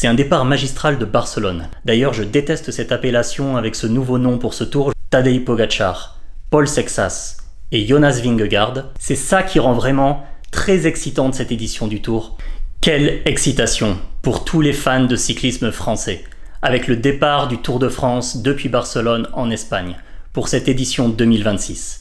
C'est un départ magistral de Barcelone. D'ailleurs, je déteste cette appellation avec ce nouveau nom pour ce tour. Tadej Pogačar, Paul Sexas et Jonas Vingegaard. C'est ça qui rend vraiment très excitante cette édition du Tour. Quelle excitation pour tous les fans de cyclisme français, avec le départ du Tour de France depuis Barcelone en Espagne, pour cette édition 2026.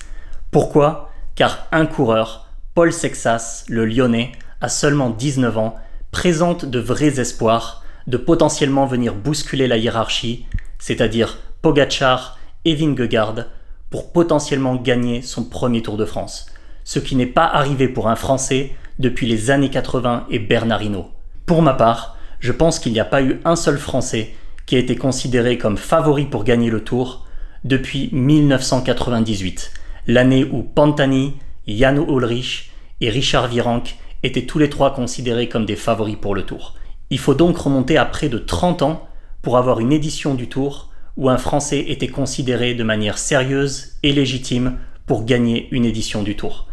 Pourquoi ? Car un coureur, Paul Sexas, le Lyonnais, à seulement 19 ans, présente de vrais espoirs de potentiellement venir bousculer la hiérarchie, c'est-à-dire Pogačar et Vingegaard, pour potentiellement gagner son premier Tour de France. Ce qui n'est pas arrivé pour un Français depuis les années 80 et Bernard Hinault. Pour ma part, je pense qu'il n'y a pas eu un seul Français qui a été considéré comme favori pour gagner le Tour depuis 1998, l'année où Pantani, Jan Ullrich et Richard Virenque étaient tous les trois considérés comme des favoris pour le Tour. Il faut donc remonter à près de 30 ans pour avoir une édition du Tour où un Français était considéré de manière sérieuse et légitime pour gagner une édition du Tour.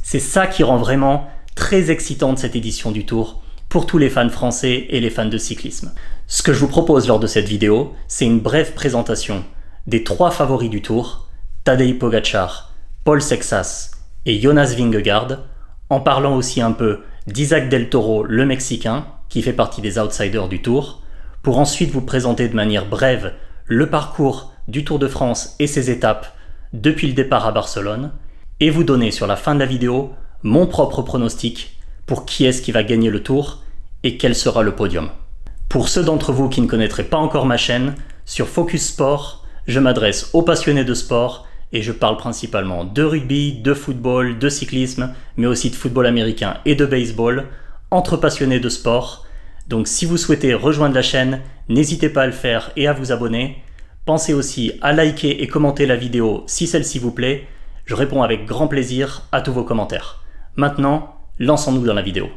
C'est ça qui rend vraiment très excitante cette édition du Tour pour tous les fans français et les fans de cyclisme. Ce que je vous propose lors de cette vidéo, c'est une brève présentation des 3 favoris du Tour, Tadej Pogačar, Paul Sexas et Jonas Vingegaard, en parlant aussi un peu d'Isaac Del Toro, le Mexicain, qui fait partie des outsiders du Tour, pour ensuite vous présenter de manière brève le parcours du Tour de France et ses étapes depuis le départ à Barcelone, et vous donner sur la fin de la vidéo mon propre pronostic pour qui est-ce qui va gagner le Tour et quel sera le podium. Pour ceux d'entre vous qui ne connaîtraient pas encore ma chaîne, sur Focus Sport, je m'adresse aux passionnés de sport et je parle principalement de rugby, de football, de cyclisme, mais aussi de football américain et de baseball, entre passionnés de sport. Donc si vous souhaitez rejoindre la chaîne, n'hésitez pas à le faire et à vous abonner. Pensez aussi à liker et commenter la vidéo si celle-ci vous plaît. Je réponds avec grand plaisir à tous vos commentaires. Maintenant, lançons-nous dans la vidéo.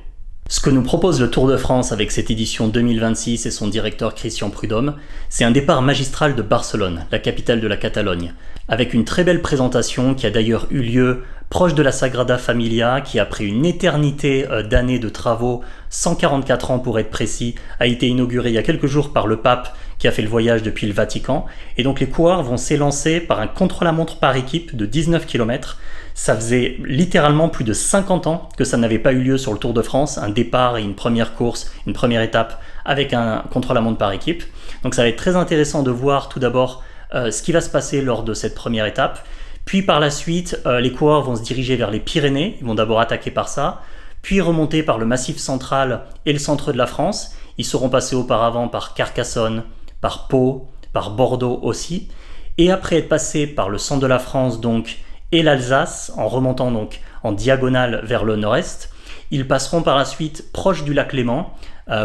Ce que nous propose le Tour de France avec cette édition 2026 et son directeur Christian Prudhomme, c'est un départ magistral de Barcelone, la capitale de la Catalogne, avec une très belle présentation qui a d'ailleurs eu lieu proche de la Sagrada Familia, qui après une éternité d'années de travaux, 144 ans pour être précis, a été inaugurée il y a quelques jours par le pape qui a fait le voyage depuis le Vatican. Et donc les coureurs vont s'élancer par un contre-la-montre par équipe de 19 km. Ça faisait littéralement plus de 50 ans que ça n'avait pas eu lieu sur le Tour de France, un départ et une première course, une première étape avec un contre-la-montre par équipe. Donc ça va être très intéressant de voir tout d'abord ce qui va se passer lors de cette première étape. Puis par la suite, les coureurs vont se diriger vers les Pyrénées, ils vont d'abord attaquer par ça, puis remonter par le Massif central et le centre de la France. Ils seront passés auparavant par Carcassonne, par Pau, par Bordeaux aussi. Et après être passés par le centre de la France donc, et l'Alsace, en remontant donc en diagonale vers le nord-est, ils passeront par la suite proche du lac Léman,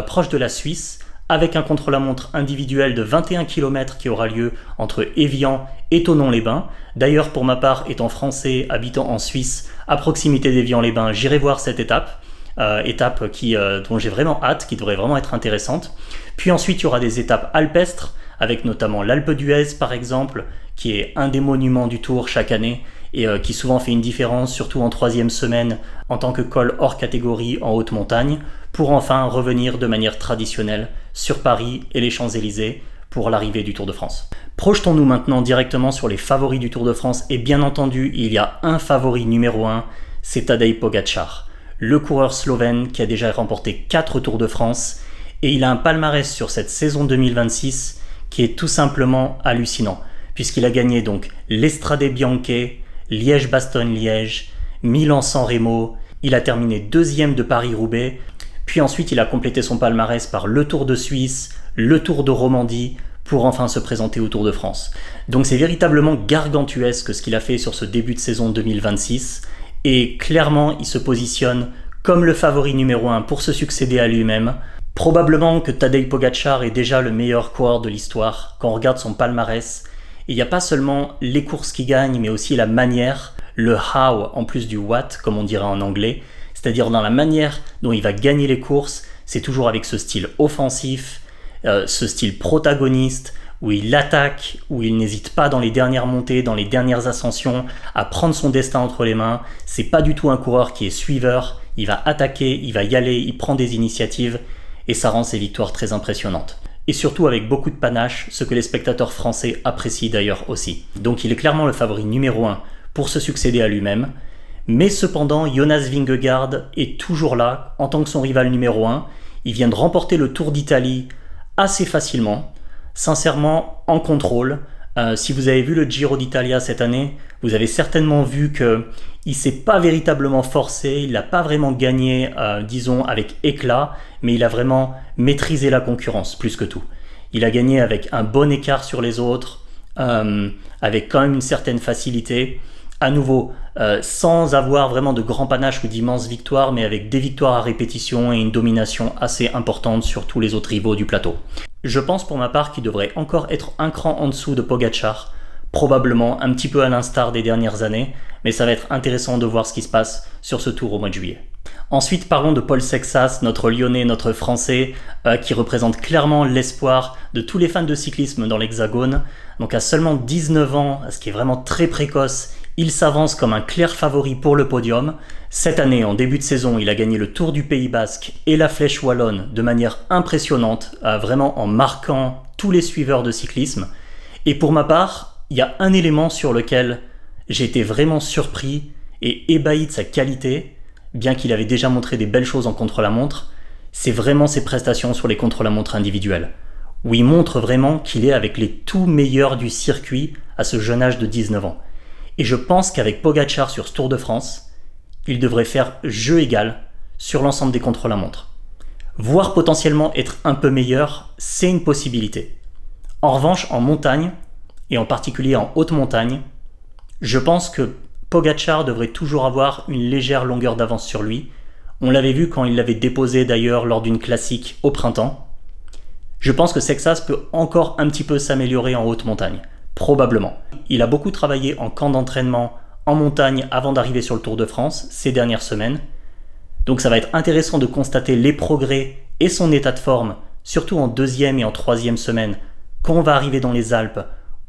proche de la Suisse, avec un contre-la-montre individuel de 21 km qui aura lieu entre Évian et Thonon-les-Bains. D'ailleurs, pour ma part, étant français, habitant en Suisse, à proximité d'Évian-les-Bains, j'irai voir cette étape dont j'ai vraiment hâte, qui devrait vraiment être intéressante. Puis ensuite, il y aura des étapes alpestres, avec notamment l'Alpe d'Huez par exemple, qui est un des monuments du Tour chaque année, et qui souvent fait une différence, surtout en 3e semaine, en tant que col hors catégorie en haute montagne, pour enfin revenir de manière traditionnelle sur Paris et les Champs-Élysées pour l'arrivée du Tour de France. Projetons-nous maintenant directement sur les favoris du Tour de France, et bien entendu, il y a un favori numéro 1, c'est Tadej Pogačar, le coureur slovène qui a déjà remporté 4 Tours de France, et il a un palmarès sur cette saison 2026 qui est tout simplement hallucinant, puisqu'il a gagné donc l'Estrade Bianche, Liège-Bastogne-Liège, Milan-San Remo, il a terminé 2e de Paris-Roubaix, puis ensuite il a complété son palmarès par le Tour de Suisse, le Tour de Romandie, pour enfin se présenter au Tour de France. Donc c'est véritablement gargantuesque ce qu'il a fait sur ce début de saison 2026, et clairement il se positionne comme le favori numéro 1 pour se succéder à lui-même. Probablement que Tadej Pogačar est déjà le meilleur coureur de l'histoire quand on regarde son palmarès. Et il n'y a pas seulement les courses qui gagnent, mais aussi la manière, le how en plus du what, comme on dirait en anglais. C'est-à-dire dans la manière dont il va gagner les courses, c'est toujours avec ce style offensif, ce style protagoniste, où il attaque, où il n'hésite pas dans les dernières montées, dans les dernières ascensions, à prendre son destin entre les mains. C'est pas du tout un coureur qui est suiveur, il va attaquer, il va y aller, il prend des initiatives. et ça rend ses victoires très impressionnantes. Et surtout avec beaucoup de panache, ce que les spectateurs français apprécient d'ailleurs aussi. Donc il est clairement le favori numéro 1 pour se succéder à lui-même, mais cependant Jonas Vingegaard est toujours là en tant que son rival numéro 1. Il vient de remporter le Tour d'Italie assez facilement, sincèrement en contrôle. Si vous avez vu le Giro d'Italia cette année, vous avez certainement vu qu'il ne s'est pas véritablement forcé, il n'a pas vraiment gagné, disons, avec éclat, mais il a vraiment maîtrisé la concurrence, plus que tout. Il a gagné avec un bon écart sur les autres, avec quand même une certaine facilité, à nouveau, sans avoir vraiment de grands panaches ou d'immenses victoires, mais avec des victoires à répétition et une domination assez importante sur tous les autres rivaux du plateau. Je pense pour ma part qu'il devrait encore être un cran en dessous de Pogačar, probablement un petit peu à l'instar des dernières années, mais ça va être intéressant de voir ce qui se passe sur ce tour au mois de juillet. Ensuite, parlons de Paul Sexas, notre Lyonnais, notre Français, qui représente clairement l'espoir de tous les fans de cyclisme dans l'Hexagone. Donc à seulement 19 ans, ce qui est vraiment très précoce, il s'avance comme un clair favori pour le podium. Cette année, en début de saison, il a gagné le Tour du Pays Basque et la Flèche Wallonne de manière impressionnante, vraiment en marquant tous les suiveurs de cyclisme. Et pour ma part, il y a un élément sur lequel j'ai été vraiment surpris et ébahi de sa qualité, bien qu'il avait déjà montré des belles choses en contre-la-montre, c'est vraiment ses prestations sur les contre-la-montre individuels, où il montre vraiment qu'il est avec les tout meilleurs du circuit à ce jeune âge de 19 ans. Et je pense qu'avec Pogačar sur ce Tour de France, il devrait faire jeu égal sur l'ensemble des contre-la-montre. Voire potentiellement être un peu meilleur, c'est une possibilité. En revanche, en montagne, et en particulier en haute montagne, je pense que Pogačar devrait toujours avoir une légère longueur d'avance sur lui. On l'avait vu quand il l'avait déposé d'ailleurs lors d'une classique au printemps. Je pense que Sexas peut encore un petit peu s'améliorer en haute montagne. Probablement. Il a beaucoup travaillé en camp d'entraînement en montagne avant d'arriver sur le Tour de France ces dernières semaines. Donc ça va être intéressant de constater les progrès et son état de forme, surtout en deuxième et en troisième semaine, quand on va arriver dans les Alpes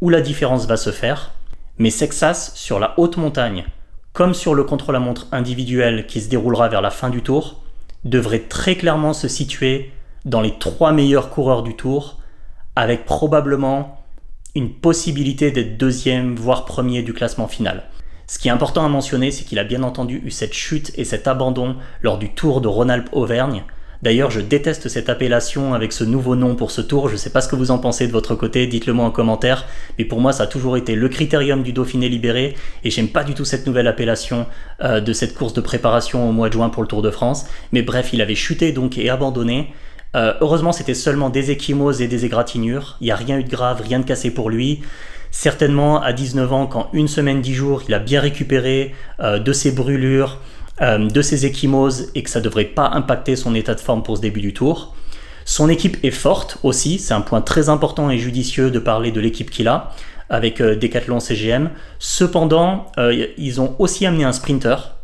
où la différence va se faire. Mais Sexas, sur la haute montagne, comme sur le contre-la-montre individuel qui se déroulera vers la fin du Tour, devrait très clairement se situer dans les 3 meilleurs coureurs du Tour, avec probablement une possibilité d'être deuxième, voire premier du classement final. Ce qui est important à mentionner, c'est qu'il a bien entendu eu cette chute et cet abandon lors du Tour de Rhône-Alpes-Auvergne. D'ailleurs, je déteste cette appellation avec ce nouveau nom pour ce tour. Je ne sais pas ce que vous en pensez de votre côté, dites-le moi en commentaire. Mais pour moi, ça a toujours été le critérium du Dauphiné libéré. Et j'aime pas du tout cette nouvelle appellation de cette course de préparation au mois de juin pour le Tour de France. Mais bref, il avait chuté donc et abandonné. Heureusement, c'était seulement des ecchymoses et des égratignures. Il n'y a rien eu de grave, rien de cassé pour lui. Certainement, à 19 ans, quand une semaine, 10 jours, il a bien récupéré de ses brûlures, de ses ecchymoses et que ça ne devrait pas impacter son état de forme pour ce début du tour. Son équipe est forte aussi, c'est un point très important et judicieux de parler de l'équipe qu'il a avec Decathlon CGM. Cependant, ils ont aussi amené un sprinter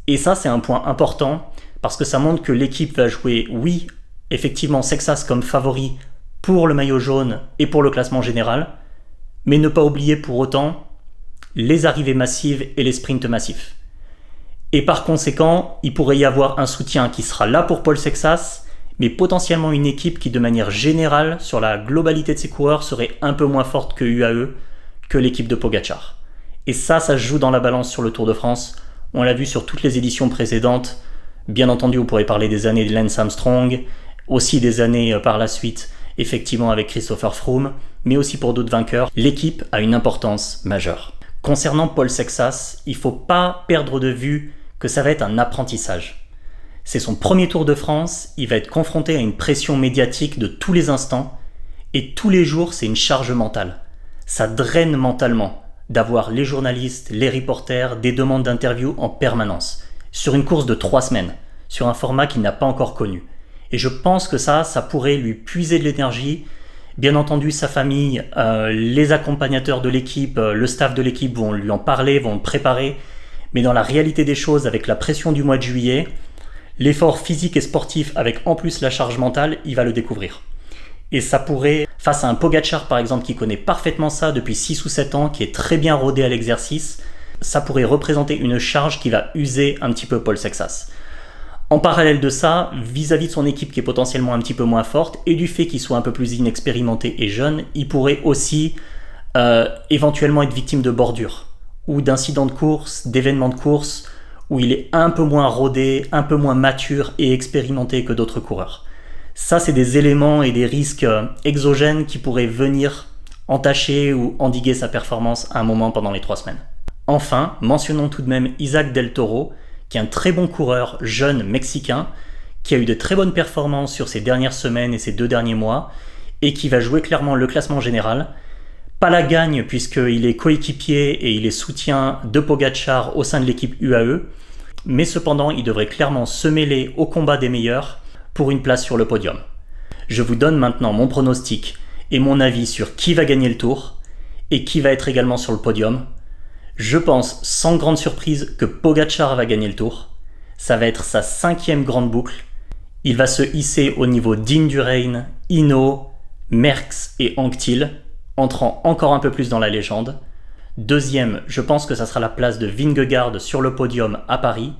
et ça c'est un point important parce que ça montre que l'équipe va jouer, oui, effectivement Sexas comme favori pour le maillot jaune et pour le classement général, mais ne pas oublier pour autant les arrivées massives et les sprints massifs. Et par conséquent, il pourrait y avoir un soutien qui sera là pour Paul Sexas, mais potentiellement une équipe qui de manière générale, sur la globalité de ses coureurs, serait un peu moins forte que UAE, que l'équipe de Pogačar. Et ça se joue dans la balance sur le Tour de France. On l'a vu sur toutes les éditions précédentes. Bien entendu, on pourrait parler des années de Lance Armstrong, aussi des années par la suite, effectivement avec Christopher Froome, mais aussi pour d'autres vainqueurs. L'équipe a une importance majeure. Concernant Paul Sexas, il ne faut pas perdre de vue que ça va être un apprentissage. C'est son premier Tour de France, il va être confronté à une pression médiatique de tous les instants, et tous les jours c'est une charge mentale. Ça draine mentalement d'avoir les journalistes, les reporters, des demandes d'interview en permanence, sur une course de 3 semaines, sur un format qu'il n'a pas encore connu. Et je pense que ça pourrait lui puiser de l'énergie. Bien entendu, sa famille, les accompagnateurs de l'équipe, le staff de l'équipe vont lui en parler, vont le préparer. Mais dans la réalité des choses, avec la pression du mois de juillet, l'effort physique et sportif avec en plus la charge mentale, il va le découvrir. Et ça pourrait, face à un Pogačar par exemple qui connaît parfaitement ça depuis 6 ou 7 ans, qui est très bien rodé à l'exercice, ça pourrait représenter une charge qui va user un petit peu Paul Sexas. En parallèle de ça, vis-à-vis de son équipe qui est potentiellement un petit peu moins forte, et du fait qu'il soit un peu plus inexpérimenté et jeune, il pourrait aussi éventuellement être victime de bordures, ou d'incidents de course, d'événements de course, où il est un peu moins rodé, un peu moins mature et expérimenté que d'autres coureurs. Ça, c'est des éléments et des risques exogènes qui pourraient venir entacher ou endiguer sa performance à un moment pendant les 3 semaines. Enfin, mentionnons tout de même Isaac Del Toro, qui est un très bon coureur jeune mexicain, qui a eu de très bonnes performances sur ces dernières semaines et ces 2 derniers mois, et qui va jouer clairement le classement général. Pas la gagne puisqu'il est coéquipier et il est soutien de Pogačar au sein de l'équipe UAE, mais cependant il devrait clairement se mêler au combat des meilleurs pour une place sur le podium. Je vous donne maintenant mon pronostic et mon avis sur qui va gagner le Tour et qui va être également sur le podium. Je pense sans grande surprise que Pogačar va gagner le Tour. Ça va être sa 5e grande boucle. Il va se hisser au niveau d'Indurain, Hinault, Merckx et Anquetil, entrant encore un peu plus dans la légende. Deuxième, je pense que ça sera la place de Vingegaard sur le podium à Paris.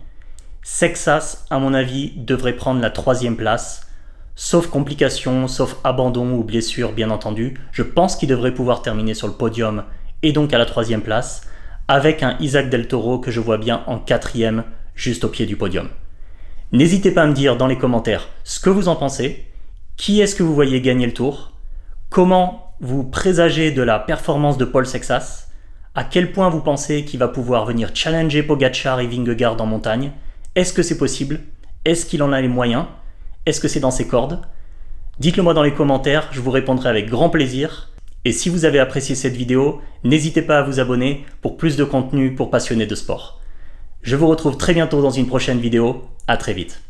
Sexas, à mon avis, devrait prendre la 3e place. Sauf complications, sauf abandon ou blessure, bien entendu. Je pense qu'il devrait pouvoir terminer sur le podium et donc à la 3e place, avec un Isaac Del Toro que je vois bien en 4e, juste au pied du podium. N'hésitez pas à me dire dans les commentaires ce que vous en pensez. Qui est-ce que vous voyez gagner le Tour? Comment vous présagez de la performance de Paul Sexas? À quel point vous pensez qu'il va pouvoir venir challenger Pogačar et Vingegaard en montagne? Est-ce que c'est possible? Est-ce qu'il en a les moyens? Est-ce que c'est dans ses cordes? Dites-le moi dans les commentaires, je vous répondrai avec grand plaisir. Et si vous avez apprécié cette vidéo, n'hésitez pas à vous abonner pour plus de contenu pour passionnés de sport. Je vous retrouve très bientôt dans une prochaine vidéo. À très vite.